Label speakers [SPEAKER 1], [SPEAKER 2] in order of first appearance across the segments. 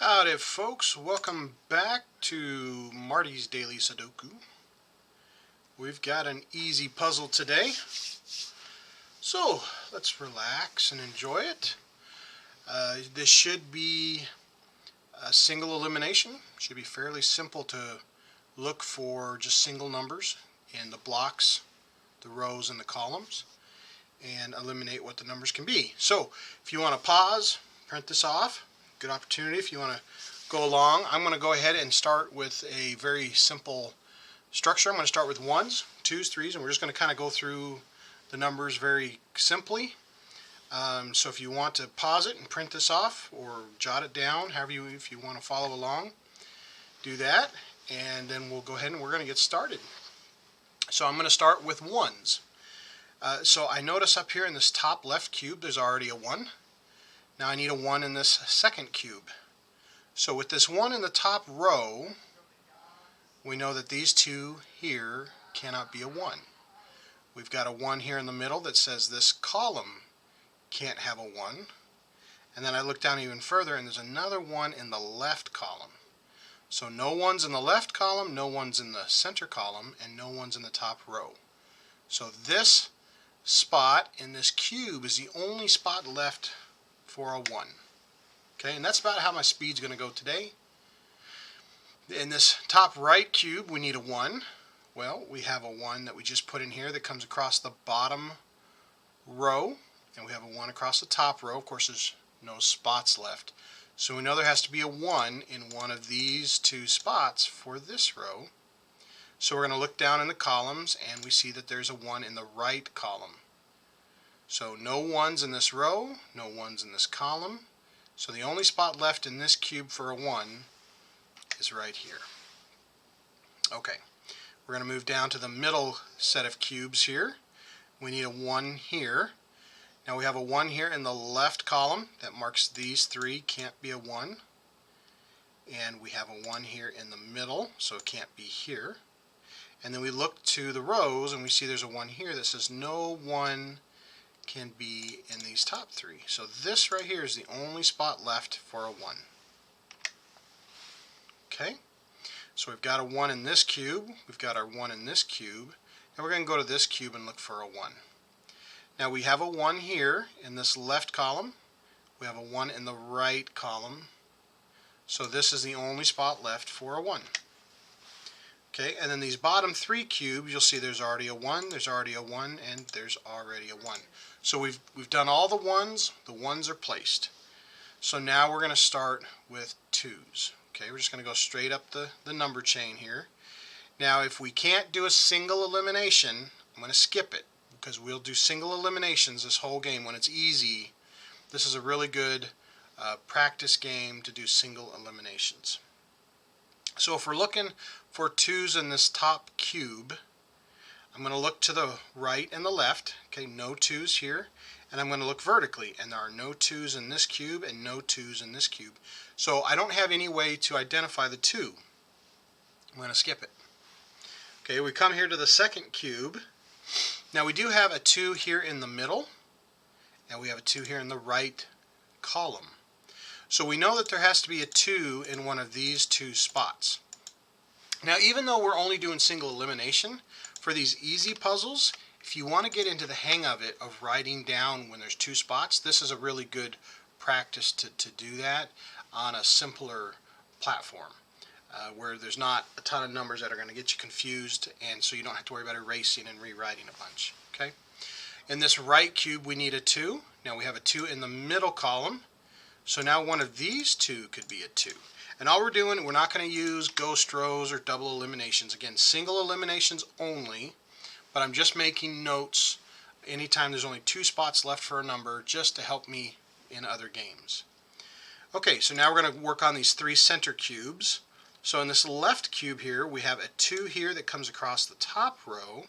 [SPEAKER 1] Howdy folks, welcome back to Marty's Daily Sudoku. We've got an easy puzzle today, so let's relax and enjoy it. This should be a single elimination. Should be fairly simple to look for just single numbers in the blocks, the rows, and the columns, and eliminate what the numbers can be. So if you want to pause, print this off. Good opportunity if you want to go along. I'm going to go ahead and start with a very simple structure. I'm going to start with ones, twos, threes, and we're just going to kind of go through the numbers very simply. So if you want to pause it and print this off or jot it down, if you want to follow along, do that, and then we'll go ahead and we're going to get started. So I'm going to start with ones. So I notice up here in this top left cube there's already a 1. Now I need a 1 in this second cube. So with this 1 in the top row, we know that these two here cannot be a 1. We've got a 1 here in the middle that says this column can't have a 1. And then I look down even further and there's another 1 in the left column. So no 1's in the left column, no 1's in the center column, and no 1's in the top row. So this spot in this cube is the only spot left for a 1. Okay, and that's about how my speed's going to go today. In this top right cube we need a 1. Well, we have a 1 that we just put in here that comes across the bottom row, and we have a 1 across the top row. Of course there's no spots left, so we know there has to be a 1 in one of these two spots for this row. So we're going to look down in the columns and we see that there's a 1 in the right column. So no 1's in this row, no 1's in this column. So the only spot left in this cube for a 1 is right here. Okay, we're going to move down to the middle set of cubes here. We need a 1 here. Now we have a 1 here in the left column that marks these three can't be a 1. And we have a 1 here in the middle, so it can't be here. And then we look to the rows and we see there's a 1 here that says no 1 can be in these top three. So this right here is the only spot left for a 1. Okay, so we've got a 1 in this cube, we've got our 1 in this cube, and we're going to go to this cube and look for a 1. Now we have a 1 here in this left column, we have a 1 in the right column, so this is the only spot left for a 1. Okay, and then these bottom three cubes, you'll see there's already a 1, there's already a 1, and there's already a 1. So we've done all the 1's are placed. So now we're going to start with 2's. Okay, we're just going to go straight up the number chain here. Now if we can't do a single elimination, I'm going to skip it, because we'll do single eliminations this whole game. When it's easy, this is a really good practice game to do single eliminations. So if we're looking for 2's in this top cube, I'm going to look to the right and the left. Okay, no 2's here. And I'm going to look vertically, and there are no 2's in this cube and no 2's in this cube. So I don't have any way to identify the 2. I'm going to skip it. Okay, we come here to the second cube. Now we do have a 2 here in the middle, and we have a 2 here in the right column. So we know that there has to be a 2 in one of these two spots. Now even though we're only doing single elimination, for these easy puzzles, if you want to get into the hang of it, of writing down when there's two spots, this is a really good practice to do that on a simpler platform where there's not a ton of numbers that are going to get you confused, and so you don't have to worry about erasing and rewriting a bunch. Okay. In this right cube we need a 2. Now we have a 2 in the middle column. So now one of these two could be a 2. And all we're doing, we're not going to use ghost rows or double eliminations. Again, single eliminations only, but I'm just making notes anytime there's only 2 spots left for a number, just to help me in other games. Okay, so now we're going to work on these 3 center cubes. So in this left cube here, we have a 2 here that comes across the top row.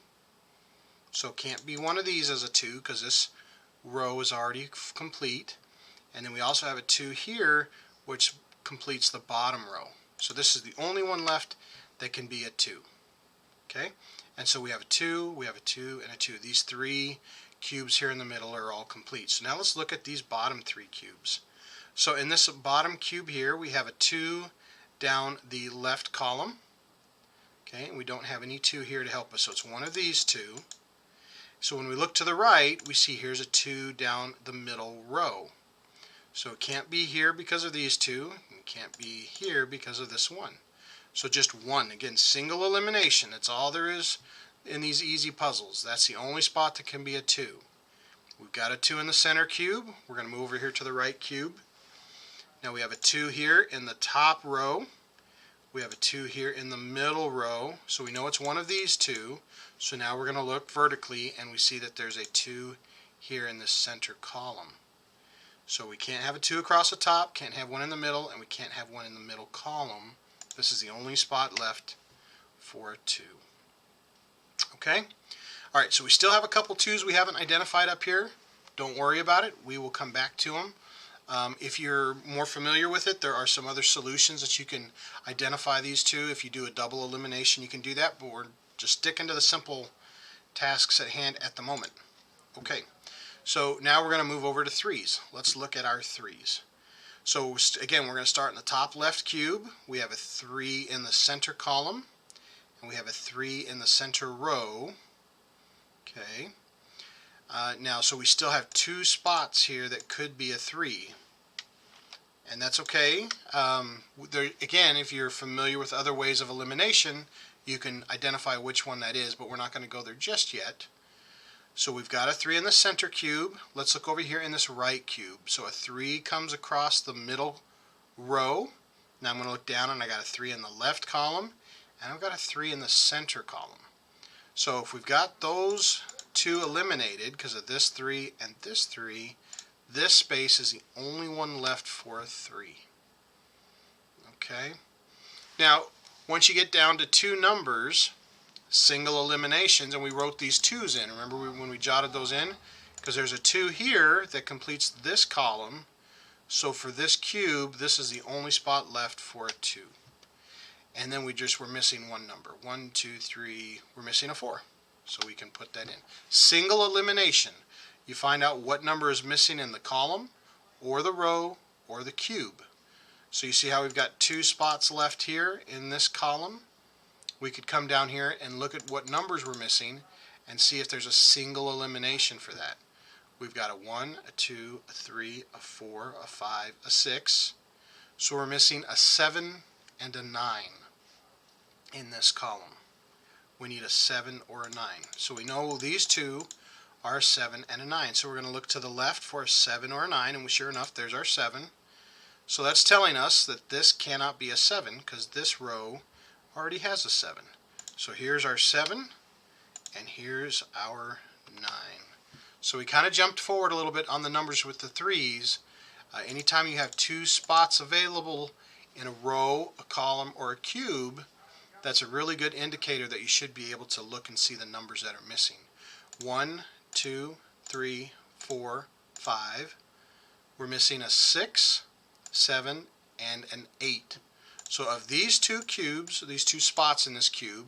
[SPEAKER 1] So it can't be one of these as a 2 because this row is already complete. And then we also have a 2 here, which completes the bottom row. So this is the only one left that can be a 2. Okay? And so we have a 2, we have a 2, and a 2. These 3 cubes here in the middle are all complete. So now let's look at these bottom 3 cubes. So in this bottom cube here, we have a 2 down the left column. Okay, and we don't have any 2 here to help us, so it's one of these two. So when we look to the right, we see here's a 2 down the middle row. So it can't be here because of these two, and it can't be here because of this one. So just one, again, single elimination. That's all there is in these easy puzzles. That's the only spot that can be a 2. We've got a 2 in the center cube. We're going to move over here to the right cube. Now we have a 2 here in the top row. We have a 2 here in the middle row. So we know it's one of these two. So now we're going to look vertically and we see that there's a 2 here in the center column. So we can't have a 2 across the top, can't have one in the middle, and we can't have one in the middle column. This is the only spot left for a 2. Okay? Alright, so we still have a couple 2s we haven't identified up here. Don't worry about it. We will come back to them. If you're more familiar with it, there are some other solutions that you can identify these two. If you do a double elimination, you can do that, but we're just sticking to the simple tasks at hand at the moment. Okay, so now we're going to move over to 3s. Let's look at our 3s. So again, we're going to start in the top left cube. We have a 3 in the center column, and we have a 3 in the center row. Okay. Now, so we still have 2 spots here that could be a 3. And that's okay. Again, if you're familiar with other ways of elimination, you can identify which one that is, but we're not going to go there just yet. So we've got a 3 in the center cube. Let's look over here in this right cube. So a 3 comes across the middle row. Now I'm going to look down and I got a 3 in the left column, and I've got a 3 in the center column. So if we've got those 2 eliminated because of this 3 and this 3, this space is the only one left for a 3. Okay? Now, once you get down to 2 numbers, single eliminations, and we wrote these 2's in. Remember when we jotted those in? Because there's a 2 here that completes this column. So for this cube, this is the only spot left for a 2. And then we're missing one number. 1, 2, 3, we're missing a 4. So we can put that in. Single elimination. You find out what number is missing in the column, or the row, or the cube. So you see how we've got 2 spots left here in this column? We could come down here and look at what numbers we're missing and see if there's a single elimination for that. We've got a 1, a 2, a 3, a 4, a 5, a 6. So we're missing a 7 and a 9 in this column. We need a 7 or a 9. So we know these 2 are a 7 and a 9. So we're going to look to the left for a 7 or a 9, and sure enough, there's our 7. So that's telling us that this cannot be a 7 because this row already has a 7. So here's our 7, and here's our 9. So we kind of jumped forward a little bit on the numbers with the 3's. Anytime you have 2 spots available in a row, a column, or a cube, that's a really good indicator that you should be able to look and see the numbers that are missing. 1, 2, 3, 4, 5. We're missing a 6, 7, and an 8. So of these 2 cubes, these 2 spots in this cube,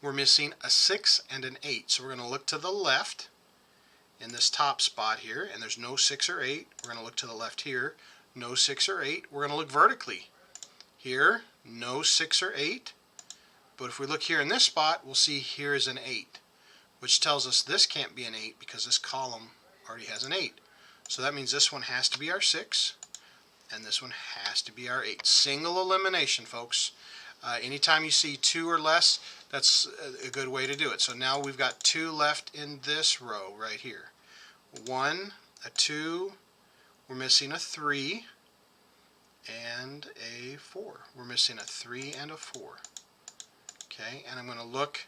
[SPEAKER 1] we're missing a 6 and an 8. So we're going to look to the left in this top spot here, and there's no 6 or 8. We're going to look to the left here, no 6 or 8. We're going to look vertically. Here, no 6 or 8. But if we look here in this spot, we'll see here is an 8, which tells us this can't be an 8 because this column already has an 8. So that means this one has to be our 6, and this one has to be our 8. Single elimination, folks. Anytime you see 2 or less, that's a good way to do it. So now we've got 2 left in this row right here. 1, a 2, we're missing a 3, and a 4. We're missing a 3 and a 4. Okay, and I'm going to look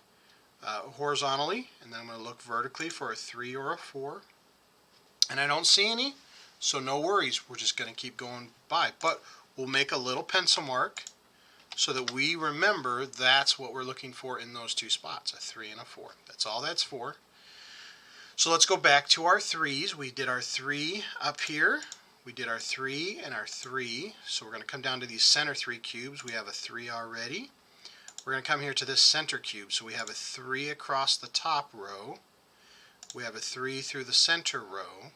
[SPEAKER 1] horizontally, and then I'm going to look vertically for a 3 or a 4. And I don't see any, so no worries. We're just going to keep going by. But we'll make a little pencil mark so that we remember that's what we're looking for in those 2 spots, a 3 and a 4. That's all that's for. So let's go back to our 3's. We did our 3 up here. We did our 3 and our 3. So we're going to come down to these center 3 cubes. We have a 3 already. We're going to come here to this center cube. So we have a 3 across the top row. We have a 3 through the center row.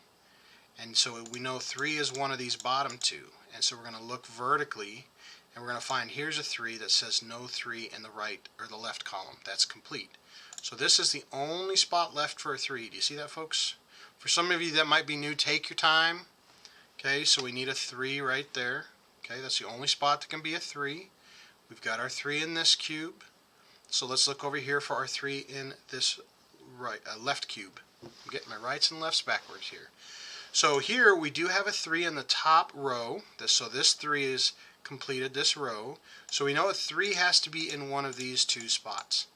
[SPEAKER 1] And so we know 3 is one of these bottom 2. And so we're going to look vertically, and we're going to find here's a 3 that says no 3 in the right or the left column. That's complete. So this is the only spot left for a 3. Do you see that, folks? For some of you that might be new, take your time. Okay, so we need a 3 right there. Okay, that's the only spot that can be a 3. We've got our 3 in this cube. So let's look over here for our 3 in this left cube. I'm getting my rights and lefts backwards here. So here we do have a 3 in the top row. So this 3 is completed this row. So we know a 3 has to be in one of these two spots.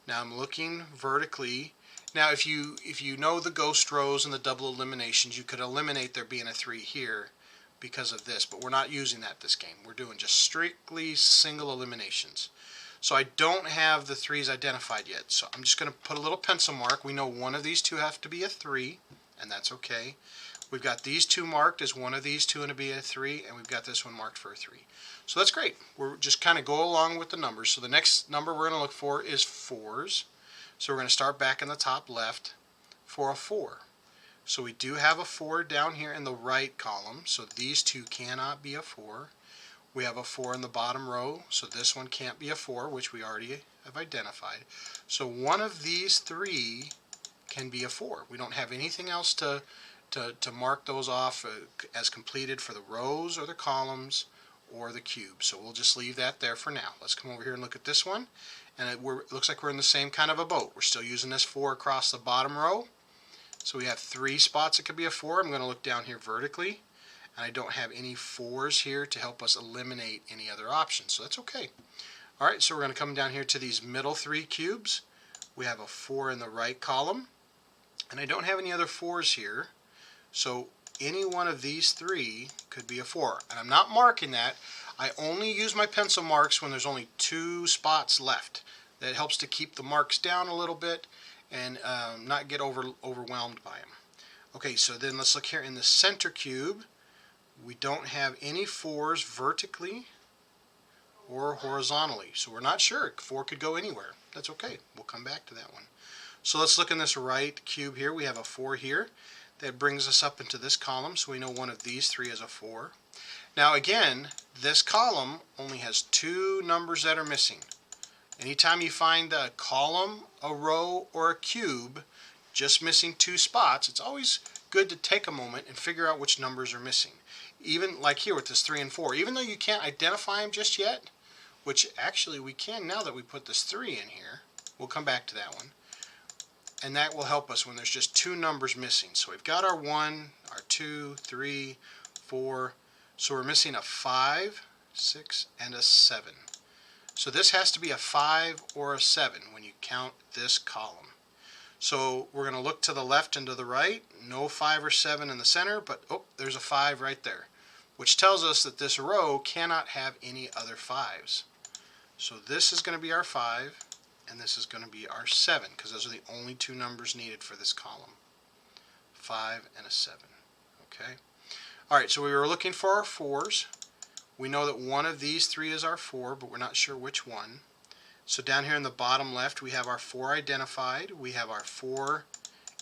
[SPEAKER 1] Now I'm looking vertically. Now if you know the ghost rows and the double eliminations, you could eliminate there being a 3 here because of this, but we're not using that this game. We're doing just strictly single eliminations. So I don't have the 3's identified yet. So I'm just going to put a little pencil mark. We know one of these two have to be a 3, and that's okay. We've got these two marked as one of these two to be a 3, and we've got this one marked for a 3. So that's great. We're just kind of go along with the numbers. So the next number we're going to look for is 4s. So we're going to start back in the top left for a 4. So we do have a 4 down here in the right column. So these two cannot be a 4. We have a 4 in the bottom row, so this one can't be a 4, which we already have identified. So one of these 3 can be a 4. We don't have anything else to mark those off as completed for the rows or the columns or the cube. So we'll just leave that there for now. Let's come over here and look at this one. And it looks like we're in the same kind of a boat. We're still using this 4 across the bottom row. So we have 3 spots that could be a 4. I'm going to look down here vertically. And I don't have any 4s here to help us eliminate any other options, so that's okay. Alright, so we're going to come down here to these middle 3 cubes. We have a 4 in the right column, and I don't have any other 4s here, so any one of these 3 could be a 4. And I'm not marking that. I only use my pencil marks when there's only 2 spots left. That helps to keep the marks down a little bit and not get overwhelmed by them. Okay, so then let's look here in the center cube. We don't have any 4s vertically or horizontally, so we're not sure. 4 could go anywhere. That's okay. We'll come back to that one. So let's look in this right cube here. We have a 4 here. That brings us up into this column, so we know one of these 3 is a 4. Now again, this column only has 2 numbers that are missing. Anytime you find a column, a row, or a cube just missing 2 spots, it's always good to take a moment and figure out which numbers are missing. Even like here with this 3 and 4, even though you can't identify them just yet, which actually we can now that we put this 3 in here. We'll come back to that one. And that will help us when there's just 2 numbers missing. So we've got our 1, our 2, 3, 4. So we're missing a 5, 6, and a 7. So this has to be a 5 or a 7 when you count this column. So we're going to look to the left and to the right. No 5 or 7 in the center, but oh, there's a 5 right there, which tells us that this row cannot have any other 5s. So this is going to be our 5, and this is going to be our 7, because those are the only 2 numbers needed for this column. 5 and a 7. Okay. All right, so we were looking for our 4s. We know that one of these 3 is our 4, but we're not sure which one. So down here in the bottom left, we have our 4 identified. We have our 4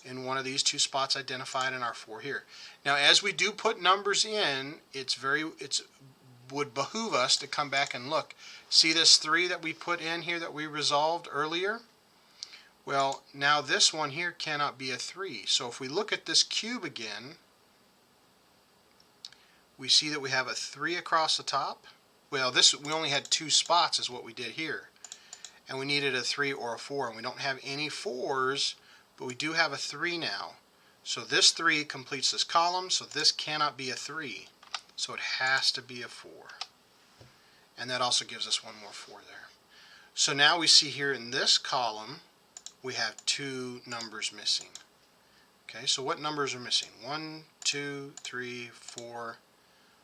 [SPEAKER 1] in one of these 2 spots identified, and our 4 here. Now, as we do put numbers in, it would behoove us to come back and look. See this 3 that we put in here that we resolved earlier? Well, now this one here cannot be a 3. So if we look at this cube again, we see that we have a 3 across the top. Well, we only had 2 spots is what we did here. And we needed a 3 or a 4, and we don't have any 4s, but we do have a 3 now. So this 3 completes this column, so this cannot be a 3. So it has to be a 4. And that also gives us one more 4 there. So now we see here in this column, we have 2 numbers missing. Okay, so what numbers are missing? 1, 2, 3, 4,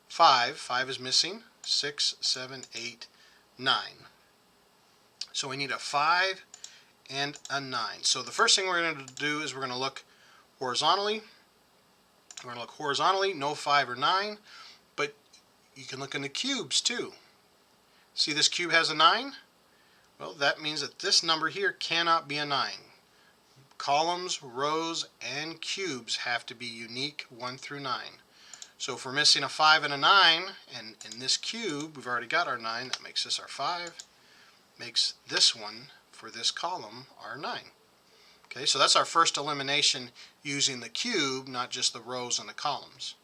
[SPEAKER 1] 5. 5 is missing. 6, 7, 8, 9. So we need a 5 and a 9. So the first thing we're going to do is we're going to look horizontally. We're going to look horizontally, no 5 or 9, but you can look in the cubes too. See this cube has a 9? Well, that means that this number here cannot be a 9. Columns, rows, and cubes have to be unique 1 through 9. So if we're missing a 5 and a 9, and in this cube we've already got our 9, that makes this our 5, makes this one for this column our 9. Okay, so that's our first elimination using the cube, not just the rows and the columns.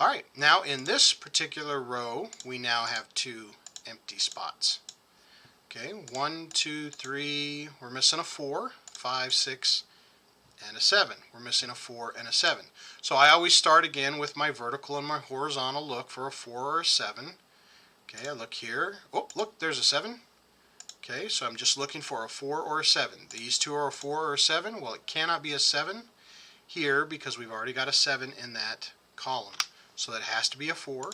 [SPEAKER 1] Alright, now in this particular row we now have 2 empty spots. Okay, 1, 2, 3, we're missing a 4, 5, 6, and a 7. We're missing a 4 and a 7. So I always start again with my vertical and my horizontal look for a 4 or a 7. Okay, I look here. Oh, look, there's a 7. Okay, so I'm just looking for a 4 or a 7. These two are a 4 or a 7. Well, it cannot be a 7 here because we've already got a 7 in that column. So that has to be a 4,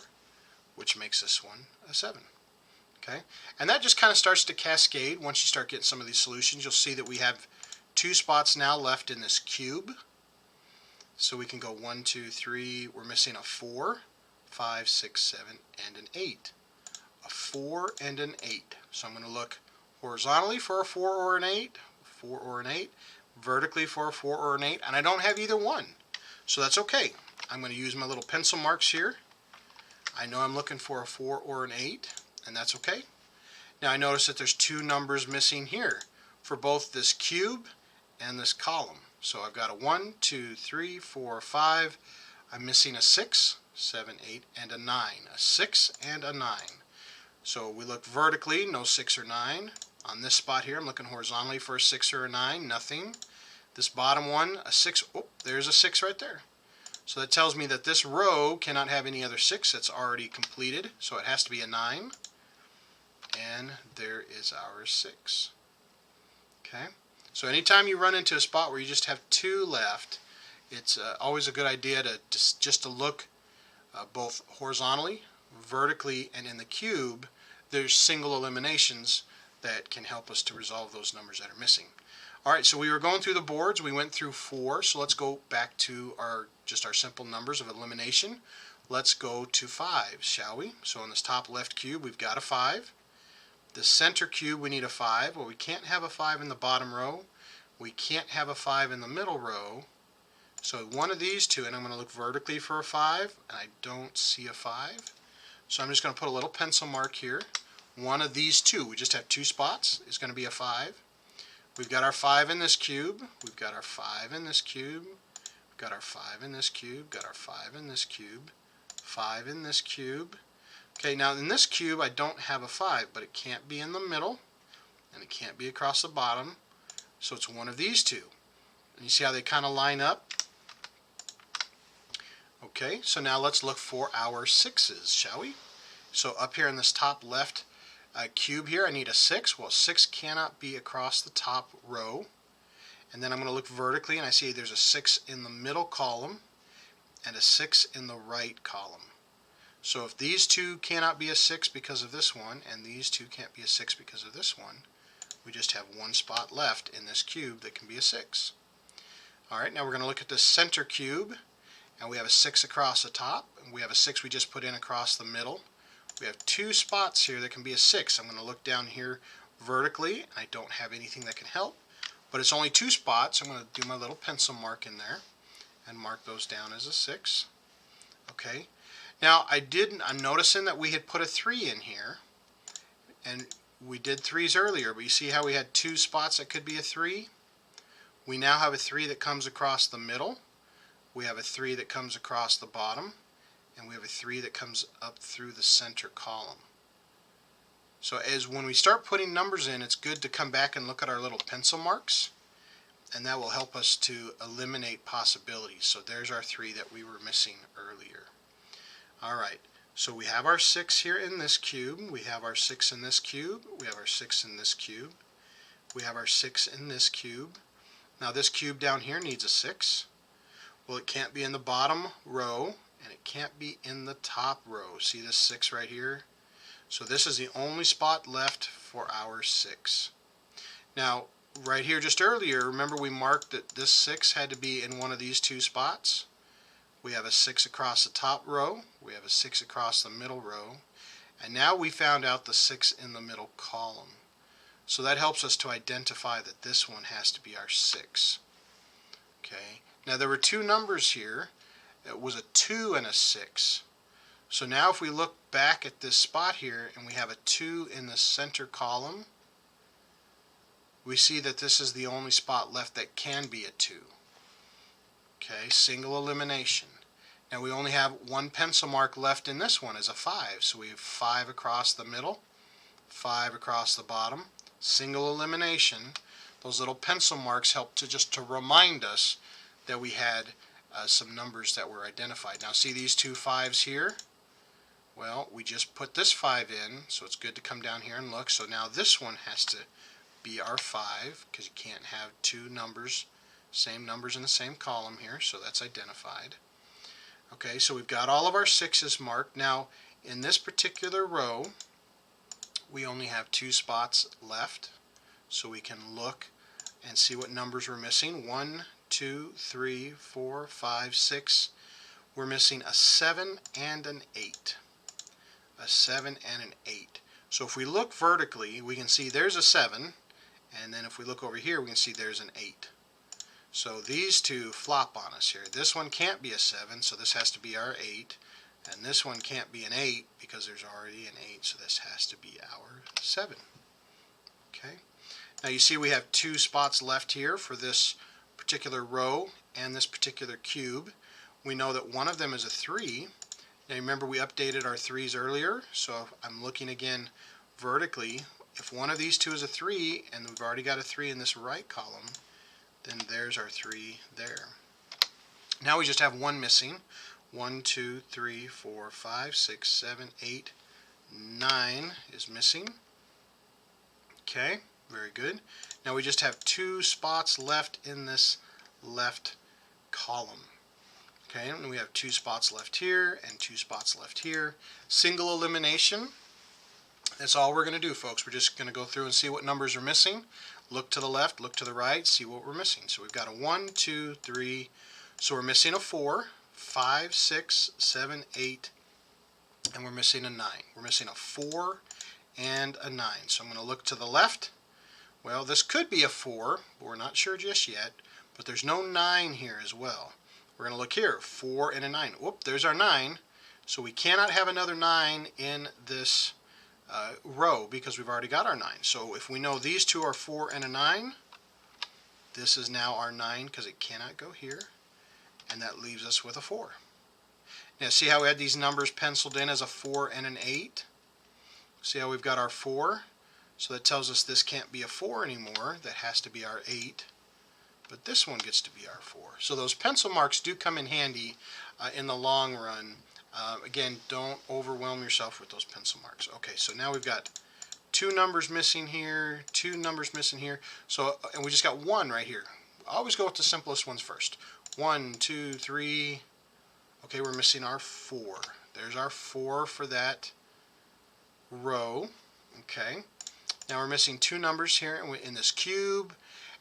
[SPEAKER 1] which makes this one a 7. Okay, and that just kind of starts to cascade. Once you start getting some of these solutions, you'll see that we have 2 spots now left in this cube. So we can go 1, 2, 3. We're missing a 4, 5, 6, 7, and an 8. A 4 and an 8. So I'm going to look horizontally for a 4 or an 8, 4 or an 8, vertically for a 4 or an 8, and I don't have either one. So that's okay. I'm going to use my little pencil marks here. I know I'm looking for a 4 or an 8, and that's okay. Now I notice that there's 2 numbers missing here for both this cube and this column. So I've got a 1, 2, 3, 4, 5. I'm missing a 6, 7, 8, and a 9. A 6 and a 9. So we look vertically, no 6 or 9. On this spot here, I'm looking horizontally for a 6 or a 9, nothing. This bottom one, a 6, oh, there's a 6 right there. So that tells me that this row cannot have any other 6 that's already completed, so it has to be a 9. And there is our 6. Okay, so anytime you run into a spot where you just have 2 left, it's always a good idea to just to look both horizontally, vertically, and in the cube. There's single eliminations that can help us to resolve those numbers that are missing. Alright, so we were going through the boards. We went through 4, so let's go back to our simple numbers of elimination. Let's go to 5, shall we? So in this top left cube we've got a 5. The center cube we need a 5. Well, we can't have a 5 in the bottom row. We can't have a 5 in the middle row. So one of these two, and I'm going to look vertically for a 5, and I don't see a 5. So I'm just going to put a little pencil mark here. One of these two, we just have 2 spots, is going to be a 5. We've got our 5 in this cube. We've got our 5 in this cube. We've got our 5 in this cube. Got our 5 in this cube. 5 in this cube. Okay, now in this cube I don't have a 5, but it can't be in the middle, and it can't be across the bottom. So it's one of these two. And you see how they kind of line up? Okay, so now let's look for our 6's, shall we? So up here in this top left cube here, I need a 6. Well, 6 cannot be across the top row. And then I'm going to look vertically, and I see there's a 6 in the middle column and a 6 in the right column. So if these two cannot be a 6 because of this one, and these two can't be a 6 because of this one, we just have one spot left in this cube that can be a 6. Alright, now we're going to look at the center cube, and we have a 6 across the top, and we have a 6 we just put in across the middle. We have 2 spots here that can be a 6. I'm going to look down here vertically, and I don't have anything that can help, but it's only 2 spots. I'm going to do my little pencil mark in there and mark those down as a 6. Okay. Now I'm noticing that we had put a 3 in here, and we did 3's earlier, but you see how we had 2 spots that could be a 3? We now have a 3 that comes across the middle, we have a 3 that comes across the bottom, and we have a 3 that comes up through the center column. So when we start putting numbers in, it's good to come back and look at our little pencil marks, and that will help us to eliminate possibilities. So there's our 3 that we were missing earlier. Alright, so we have our 6 here in this cube, we have our 6 in this cube, we have our 6 in this cube, we have our 6 in this cube. Now this cube down here needs a 6. Well, it can't be in the bottom row, and it can't be in the top row. See this 6 right here? So this is the only spot left for our 6. Now, right here just earlier, remember we marked that this 6 had to be in one of these 2 spots? We have a 6 across the top row, we have a 6 across the middle row, and now we found out the 6 in the middle column. So that helps us to identify that this one has to be our 6. Okay. Now there were 2 numbers here, it was a 2 and a 6. So now if we look back at this spot here and we have a 2 in the center column, we see that this is the only spot left that can be a 2. Okay, single elimination. Now we only have one pencil mark left in this one as a 5. So we have 5 across the middle, 5 across the bottom. Single elimination. Those little pencil marks help to remind us that we had some numbers that were identified. Now see these two 5s here? Well, we just put this 5 in, so it's good to come down here and look. So now this one has to be our 5, because you can't have two numbers, same numbers in the same column here, so that's identified. Okay, so we've got all of our 6s marked. Now, in this particular row, we only have 2 spots left, so we can look and see what numbers we're missing. 1, 2, 3, 4, 5, 6. We're missing a 7 and an 8. A 7 and an 8. So if we look vertically, we can see there's a 7, and then if we look over here, we can see there's an 8. So these two flop on us here. This one can't be a 7, so this has to be our 8. And this one can't be an 8 because there's already an 8, so this has to be our 7. Okay. Now you see we have 2 spots left here for this particular row and this particular cube. We know that one of them is a 3. Now remember we updated our 3's earlier, so if I'm looking again vertically. If one of these two is a 3 and we've already got a 3 in this right column, then there's our 3 there. Now we just have one missing. 1, 2, 3, 4, 5, 6, 7, 8, 9 is missing. Okay, very good. Now we just have 2 spots left in this left column. Okay, and we have 2 spots left here and 2 spots left here. Single elimination. That's all we're going to do, folks. We're just going to go through and see what numbers are missing. Look to the left, look to the right, see what we're missing. So we've got a 1, 2, 3. So we're missing a 4, 5, 6, 7, 8, and we're missing a 9. We're missing a 4 and a 9. So I'm going to look to the left. Well, this could be a 4, but we're not sure just yet. But there's no 9 here as well. We're going to look here, 4 and a 9. Whoop, there's our 9. So we cannot have another 9 in this row because we've already got our 9. So if we know these two are 4 and a 9, this is now our 9 because it cannot go here. And that leaves us with a 4. Now see how we had these numbers penciled in as a 4 and an 8? See how we've got our 4? So that tells us this can't be a 4 anymore. That has to be our 8. But this one gets to be our 4. So those pencil marks do come in handy in the long run. Again, don't overwhelm yourself with those pencil marks. Okay, so now we've got 2 numbers missing here, 2 numbers missing here. So, and we just got 1 right here. Always go with the simplest ones first. 1, 2, 3. Okay, we're missing our 4. There's our 4 for that row. Okay. Now we're missing 2 numbers here in this cube.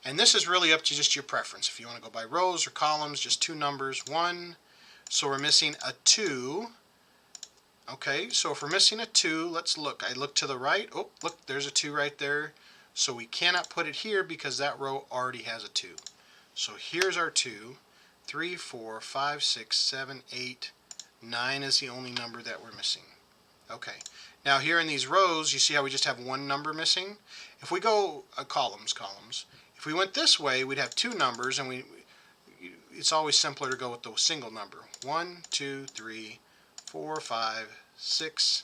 [SPEAKER 1] And this is really up to just your preference. If you want to go by rows or columns, just 2 numbers. 1. So we're missing a 2. Okay, so if we're missing a 2, let's look. I look to the right. Oh, look, there's a 2 right there. So we cannot put it here because that row already has a 2. So here's our 2. 3, 4, 5, 6, 7, 8, 9 is the only number that we're missing. Okay. Now here in these rows, you see how we just have 1 number missing? If we go columns. If we went this way, we'd have 2 numbers, and it's always simpler to go with the single number. 1, 2, 3, 4, 5, 6,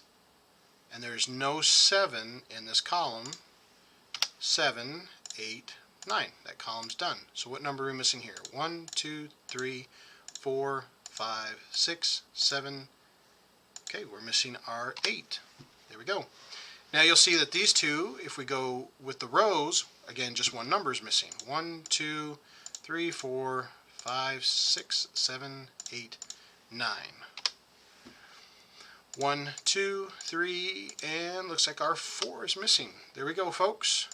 [SPEAKER 1] and there's no 7 in this column. 7, 8, 9. That column's done. So what number are we missing here? 1, 2, 3, 4, 5, 6, 7. Okay, we're missing our 8. There we go. Now you'll see that these two, if we go with the rows, again, just 1 number is missing. 1, 2, 3, 4, 5, 6, 7, 8, 9. 1, 2, 3, and looks like our 4 is missing. There we go, folks.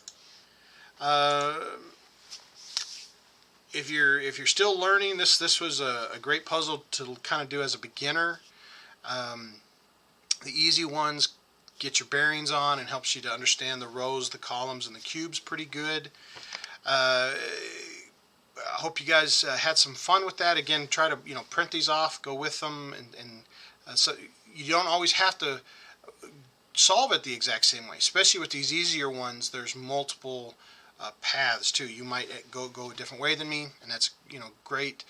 [SPEAKER 1] If you're still learning, this was a great puzzle to kind of do as a beginner. The easy ones get your bearings on and helps you to understand the rows, the columns, and the cubes pretty good. I hope you guys had some fun with that. Again, try to print these off, go with them, and so you don't always have to solve it the exact same way. Especially with these easier ones, there's multiple paths too. You might go a different way than me, and that's great.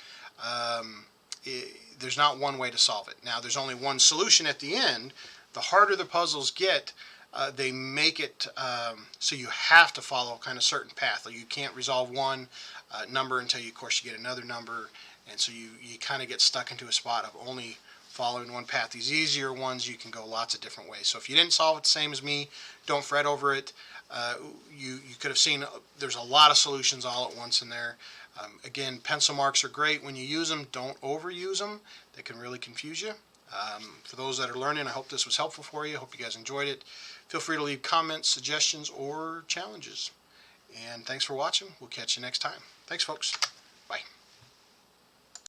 [SPEAKER 1] There's not one way to solve it. Now, there's only one solution at the end. The harder the puzzles get, they make it so you have to follow kind of certain path. You can't resolve one number until you, of course, you get another number, and so you kind of get stuck into a spot of only following one path. These easier ones, you can go lots of different ways. So if you didn't solve it the same as me, don't fret over it. You could have seen there's a lot of solutions all at once in there. Again, pencil marks are great when you use them. Don't overuse them. They can really confuse you. For those that are learning, I hope this was helpful for you. I hope you guys enjoyed it. Feel free to leave comments, suggestions, or challenges. And thanks for watching. We'll catch you next time. Thanks, folks.